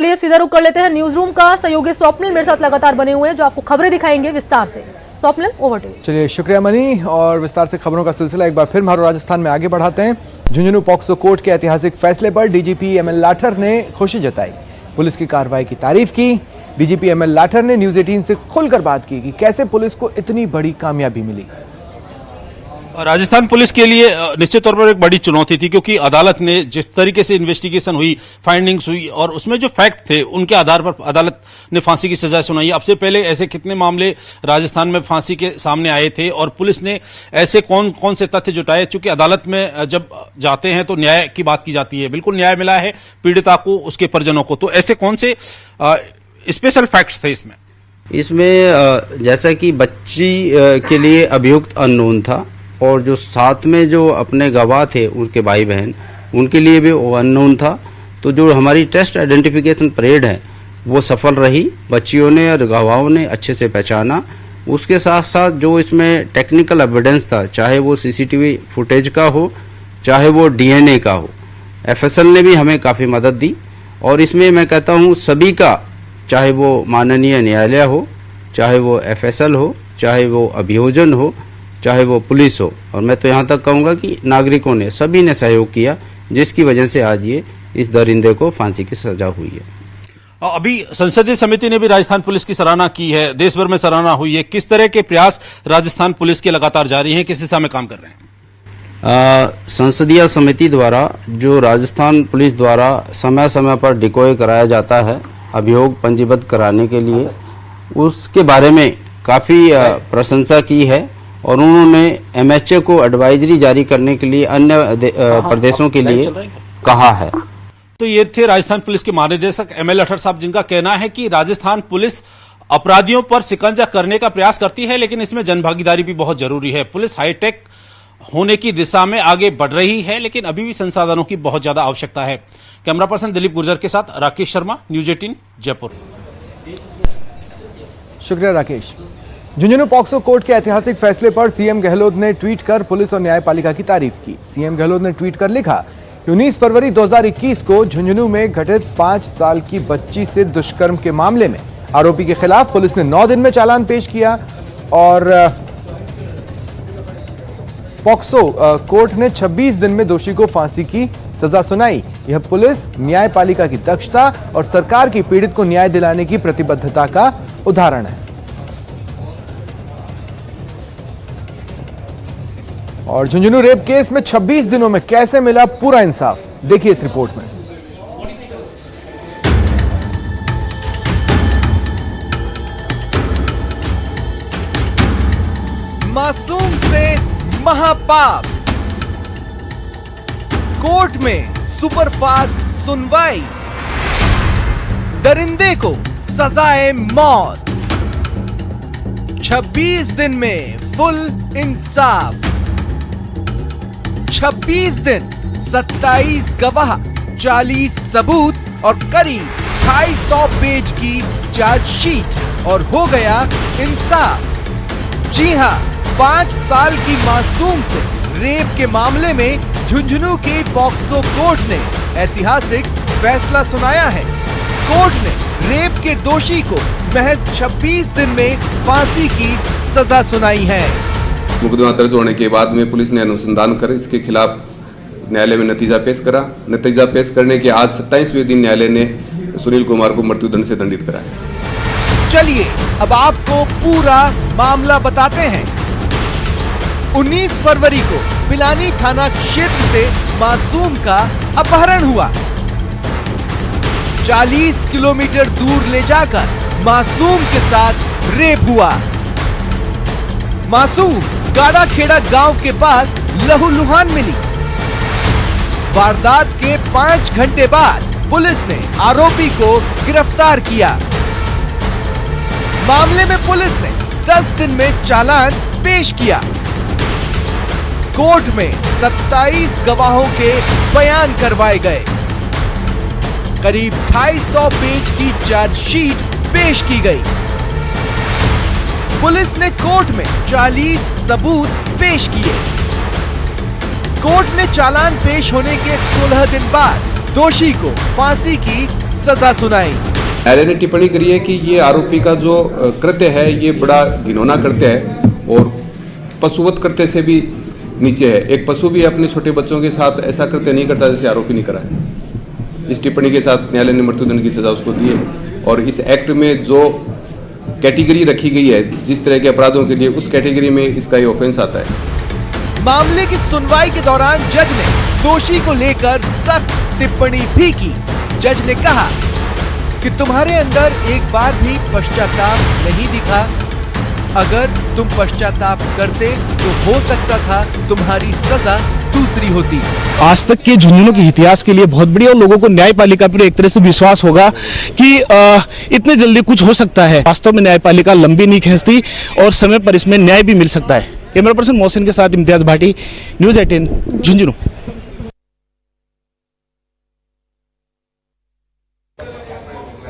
चलिए सीधा रुख कर लेते हैं न्यूज रूम का। सहयोगी स्वप्निल मेरे साथ लगातार बने हुए हैं जो आपको खबरें दिखाएंगे विस्तार से। Swapnil, over to you. चलिए शुक्रिया मनी, और विस्तार से खबरों का सिलसिला एक बार फिर मारो राजस्थान में आगे बढ़ाते हैं। झुंझुनू पॉक्सो कोर्ट के ऐतिहासिक फैसले पर डीजीपी एमएल लाठर ने खुशी जताई, पुलिस की कार्रवाई की तारीफ की। डीजीपी एमएल लाठर ने न्यूज 18 से खुलकर बात की कि कैसे पुलिस को इतनी बड़ी कामयाबी मिली। राजस्थान पुलिस के लिए निश्चित तौर पर एक बड़ी चुनौती थी, क्योंकि अदालत ने जिस तरीके से इन्वेस्टिगेशन हुई, फाइंडिंग्स हुई और उसमें जो फैक्ट थे उनके आधार पर अदालत ने फांसी की सजा सुनाई। अब से पहले ऐसे कितने मामले राजस्थान में फांसी के सामने आए थे और पुलिस ने ऐसे कौन कौन से तथ्य जुटाए। चूंकि अदालत में जब जाते हैं तो न्याय की बात की जाती है, बिल्कुल न्याय मिला है पीड़िता को, उसके परिजनों को। तो ऐसे कौन से स्पेशल फैक्ट्स थे इसमें जैसा कि बच्ची के लिए अभियुक्त अननोन था और जो साथ में जो अपने गवाह थे उनके भाई बहन, उनके लिए भी वो अननोन था। तो जो हमारी टेस्ट आइडेंटिफिकेशन परेड है वो सफल रही, बच्चियों ने और गवाहों ने अच्छे से पहचाना। उसके साथ साथ जो इसमें टेक्निकल एविडेंस था, चाहे वो सीसीटीवी फुटेज का हो, चाहे वो डीएनए का हो, एफएसएल ने भी हमें काफ़ी मदद दी। और इसमें मैं कहता हूँ सभी का, चाहे वो माननीय न्यायालय हो, चाहे वो एफएसएल हो, चाहे वो अभियोजन हो, चाहे वो पुलिस हो, और मैं तो यहाँ तक कहूँगा कि नागरिकों ने, सभी ने सहयोग किया, जिसकी वजह से आज ये इस दरिंदे को फांसी की सजा हुई है। अभी संसदीय समिति ने भी राजस्थान पुलिस की सराहना की है, देश भर में सराहना हुई है। किस तरह के प्रयास राजस्थान पुलिस के लगातार जारी हैं, किस दिशा में काम कर रहे हैं? संसदीय समिति द्वारा जो राजस्थान पुलिस द्वारा समय समय पर डिकॉय कराया जाता है अभियोग पंजीबद्ध कराने के लिए, उसके बारे में काफ़ी प्रशंसा की है और उन्होंने एमएचए को एडवाइजरी जारी करने के लिए अन्य प्रदेशों के लिए कहा है। तो ये थे राजस्थान पुलिस के महानिदेशक एमएल लाठर साहब, जिनका कहना है कि राजस्थान पुलिस अपराधियों पर शिकंजा करने का प्रयास करती है, लेकिन इसमें जनभागीदारी भी बहुत जरूरी है। पुलिस हाईटेक होने की दिशा में आगे बढ़ रही है, लेकिन अभी भी संसाधनों की बहुत ज्यादा आवश्यकता है। कैमरा पर्सन दिलीप गुर्जर के साथ राकेश शर्मा, न्यूज 18 जयपुर। शुक्रिया राकेश। झुंझुनू पॉक्सो कोर्ट के ऐतिहासिक फैसले पर सीएम गहलोत ने ट्वीट कर पुलिस और न्यायपालिका की तारीफ की। सीएम गहलोत ने ट्वीट कर लिखा कि 19 फरवरी 2021 को झुंझुनू में घटित 5 साल की बच्ची से दुष्कर्म के मामले में आरोपी के खिलाफ पुलिस ने 9 दिन में चालान पेश किया और पॉक्सो कोर्ट ने 26 दिन में दोषी को फांसी की सजा सुनाई। यह पुलिस, न्यायपालिका की दक्षता और सरकार की पीड़ित को न्याय दिलाने की प्रतिबद्धता का उदाहरण है। और झुंझुनू रेप केस में 26 दिनों में कैसे मिला पूरा इंसाफ, देखिए इस रिपोर्ट में। मासूम से महापाप, कोर्ट में सुपरफास्ट सुनवाई, दरिंदे को सजाए मौत, 26 दिन में फुल इंसाफ। 26 दिन, 27 गवाह, 40 सबूत और करीब 250 पेज की चार्जशीट और हो गया इंसाफ। जी हां, 5 साल की मासूम से रेप के मामले में झुंझुनू के पॉक्सो कोर्ट ने ऐतिहासिक फैसला सुनाया है। कोर्ट ने रेप के दोषी को महज 26 दिन में फांसी की सजा सुनाई है। मुकदमा दर्ज होने के बाद में पुलिस ने अनुसंधान कर इसके खिलाफ न्यायालय में नतीजा पेश करा। नतीजा पेश करने के आज 27वें दिन न्यायालय ने सुनील कुमार को मृत्युदंड से दंडित कराया। चलिए अब आपको पूरा मामला बताते हैं। 19 फरवरी को पिलानी थाना क्षेत्र से मासूम का अपहरण हुआ। 40 किलोमीटर दूर ले जाकर मासूम के साथ रेप हुआ। मासूम गाड़ाखेड़ा गांव के पास लहूलुहान मिली। वारदात के 5 घंटे बाद पुलिस ने आरोपी को गिरफ्तार किया। मामले में पुलिस ने 10 दिन में चालान पेश किया। कोर्ट में 27 गवाहों के बयान करवाए गए। करीब 250 पेज की चार्जशीट पेश की गई। पुलिस ने कोर्ट में 40 सबूत पेश किए। कोर्ट ने चालान पेश होने के 16 दिन बाद दोषी को फांसी की सजा सुनाई। न्यायालय ने टिप्पणी करी है कि ये आरोपी का जो कृत्य है ये बड़ा घिनौना कृत्य है और पशुवत कृत्य से भी नीचे है। एक पशु भी अपने छोटे बच्चों के साथ ऐसा कृत्य नहीं करता जैसे आरोपी ने करा है। इस टिप्पणी के साथ न्यायालय ने मृत्युदंड की सजा उसको दी है और इस एक्ट में जो कैटेगरी रखी गई है जिस तरह के अपराधों के लिए, उस कैटेगरी में इसका ये ऑफेंस आता है। मामले की सुनवाई के दौरान जज ने दोषी को लेकर सख्त टिप्पणी भी की। जज ने कहा कि तुम्हारे अंदर एक बार भी पश्चाताप नहीं दिखा। अगर तुम पश्चाताप करते तो हो सकता था तुम्हारी सजा दूसरी होती। आज तक के झुंझुनू के इतिहास के लिए बहुत बढ़िया और लोगों को न्यायपालिका पर एक तरह से विश्वास होगा कि इतने जल्दी कुछ हो सकता है। वास्तव में न्यायपालिका लंबी नहीं खींचती और समय पर इसमें न्याय भी मिल सकता है। कैमरा पर्सन मोहसिन के साथ इम्तियाज भाटी, न्यूज़ 18 झुंझुनू।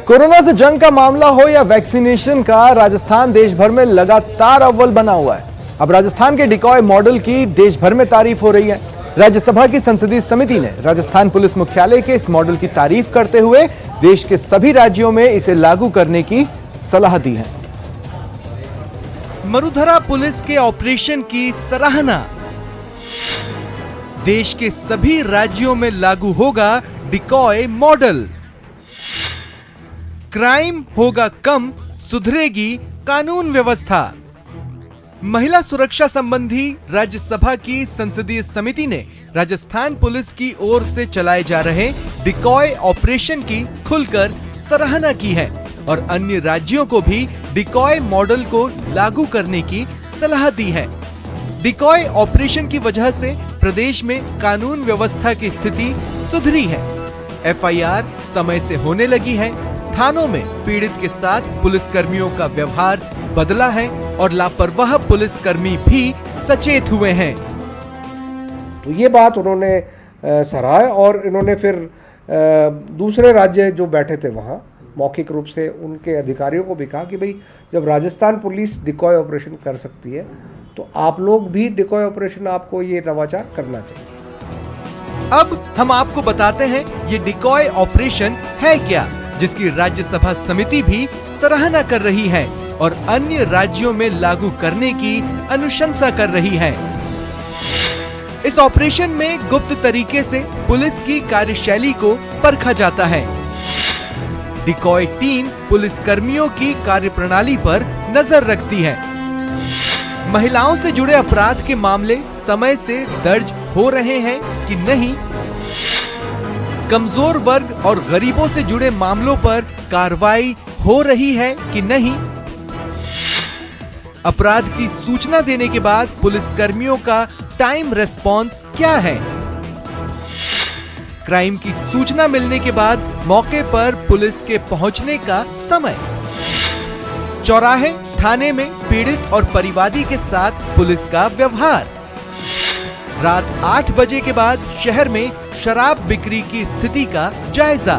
कोरोना से जंग का मामला हो या वैक्सीनेशन का, राजस्थान देश भर में लगातार अव्वल बना हुआ है। अब राजस्थान के डिकॉय मॉडल की देश भर में तारीफ हो रही है। राज्यसभा की संसदीय समिति ने राजस्थान पुलिस मुख्यालय के इस मॉडल की तारीफ करते हुए देश के सभी राज्यों में इसे लागू करने की सलाह दी है। मरुधरा पुलिस के ऑपरेशन की सराहना। देश के सभी राज्यों में लागू होगा डिकॉय मॉडल। क्राइम होगा कम, सुधरेगी कानून व्यवस्था। महिला सुरक्षा संबंधी राज्यसभा की संसदीय समिति ने राजस्थान पुलिस की ओर से चलाए जा रहे डिकॉय ऑपरेशन की खुलकर सराहना की है और अन्य राज्यों को भी डिकॉय मॉडल को लागू करने की सलाह दी है। डिकॉय ऑपरेशन की वजह से प्रदेश में कानून व्यवस्था की स्थिति सुधरी है। एफआईआर समय से होने लगी है। थानों में पीड़ित के साथ पुलिसकर्मियों का व्यवहार बदला है और लापरवाह पुलिसकर्मी भी सचेत हुए हैं। तो ये बात उन्होंने सराहा और इन्होंने फिर दूसरे राज्य जो बैठे थे वहाँ मौखिक रूप से उनके अधिकारियों को भी कहा कि भाई जब राजस्थान पुलिस डिकॉय ऑपरेशन कर सकती है तो आप लोग भी डिकॉय ऑपरेशन, आपको ये नवाचार करना चाहिए। अब हम आपको बताते हैं ये डिकॉय ऑपरेशन है क्या, जिसकी राज्यसभा समिति भी सराहना कर रही है और अन्य राज्यों में लागू करने की अनुशंसा कर रही है। इस ऑपरेशन में गुप्त तरीके से पुलिस की कार्यशैली को परखा जाता है। डिकॉय टीम पुलिसकर्मियों की कार्यप्रणाली पर नजर रखती है। महिलाओं से जुड़े अपराध के मामले समय से दर्ज हो रहे हैं कि नहीं, कमजोर वर्ग और गरीबों से जुड़े मामलों पर कार्रवाई हो रही है कि नहीं, अपराध की सूचना देने के बाद पुलिसकर्मियों का टाइम रेस्पॉन्स क्या है, क्राइम की सूचना मिलने के बाद मौके पर पुलिस के पहुंचने का समय, चौराहे थाने में पीड़ित और परिवादी के साथ पुलिस का व्यवहार, रात 8 बजे के बाद शहर में शराब बिक्री की स्थिति का जायजा,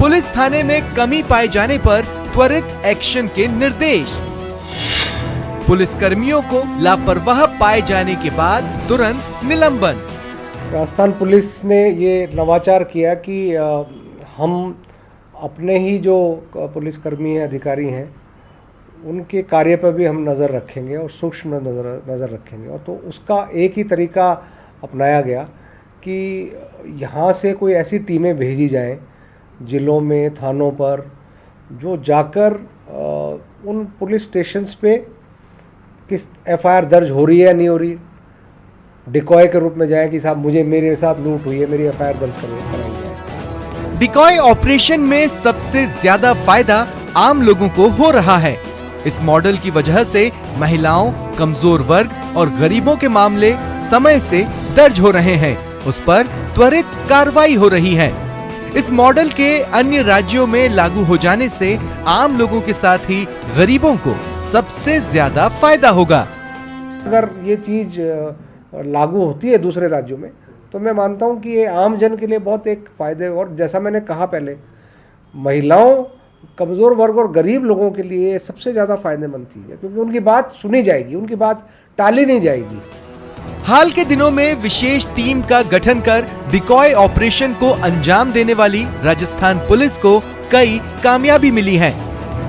पुलिस थाने में कमी पाए जाने पर त्वरित एक्शन के निर्देश, पुलिसकर्मियों को लापरवाह पाए जाने के बाद तुरंत निलंबन। राजस्थान पुलिस ने ये नवाचार किया कि हम अपने ही जो पुलिसकर्मी हैं, अधिकारी हैं, उनके कार्य पर भी हम नज़र रखेंगे और सूक्ष्म नज़र रखेंगे। और तो उसका एक ही तरीका अपनाया गया कि यहाँ से कोई ऐसी टीमें भेजी जाएं जिलों में, थानों पर, जो जाकर उन पुलिस स्टेशंस पे किस एफआईआर दर्ज हो रही है नहीं हो रही, डिकॉय के रूप में जाए कि साहब मेरे साथ लूट हुई है, मेरी एफआईआर दर्ज कराई जाए। डिकॉय ऑपरेशन में सबसे ज्यादा फायदा आम लोगों को हो रहा है। इस मॉडल की वजह से महिलाओं, कमजोर वर्ग और गरीबों के मामले समय से दर्ज हो रहे हैं, उस पर त्वरित कार्रवाई हो रही है। इस मॉडल के अन्य राज्यों में लागू हो जाने से आम लोगों के साथ ही गरीबों को सबसे ज्यादा फायदा होगा। अगर ये चीज लागू होती है दूसरे राज्यों में तो मैं मानता हूँ कि ये आम जन के लिए बहुत एक फायदे, और जैसा मैंने कहा पहले, महिलाओं, कमज़ोर वर्ग और गरीब लोगों के लिए सबसे ज़्यादा फायदेमंद चीज़ है, क्योंकि उनकी बात सुनी जाएगी, उनकी बात टाली नहीं जाएगी। हाल के दिनों में विशेष टीम का गठन कर डिकॉय ऑपरेशन को अंजाम देने वाली राजस्थान पुलिस को कई कामयाबी मिली है।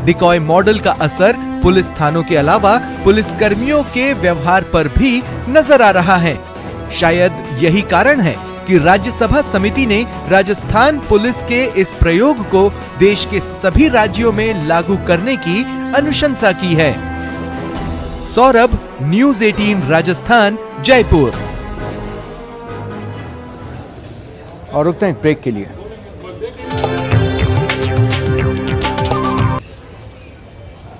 डिकॉय मॉडल का असर पुलिस थानों के अलावा पुलिस कर्मियों के व्यवहार पर भी नजर आ रहा है। शायद यही कारण है कि राज्यसभा समिति ने राजस्थान पुलिस के इस प्रयोग को देश के सभी राज्यों में लागू करने की अनुशंसा की है। सौरभ, न्यूज़ 18 राजस्थान, जयपुर। और रुकते हैं एक ब्रेक के लिए।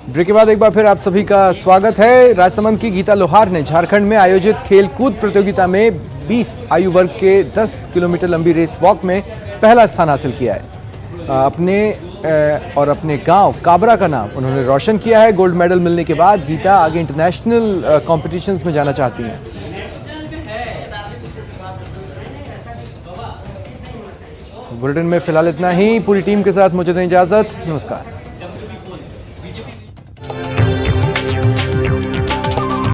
ब्रेक के बाद एक बार फिर आप सभी का स्वागत है। राजसमंद की गीता लोहार ने झारखंड में आयोजित खेल कूद प्रतियोगिता में 20 आयु वर्ग के 10 किलोमीटर लंबी रेस वॉक में पहला स्थान हासिल किया है। अपने गांव काबरा का नाम उन्होंने रोशन किया है। गोल्ड मेडल मिलने के बाद गीता आगे इंटरनेशनल कॉम्पिटिशन्स में जाना चाहती हैं। बुलेटिन में फिलहाल इतना ही। पूरी टीम के साथ मुझे दें इजाजत। नमस्कार।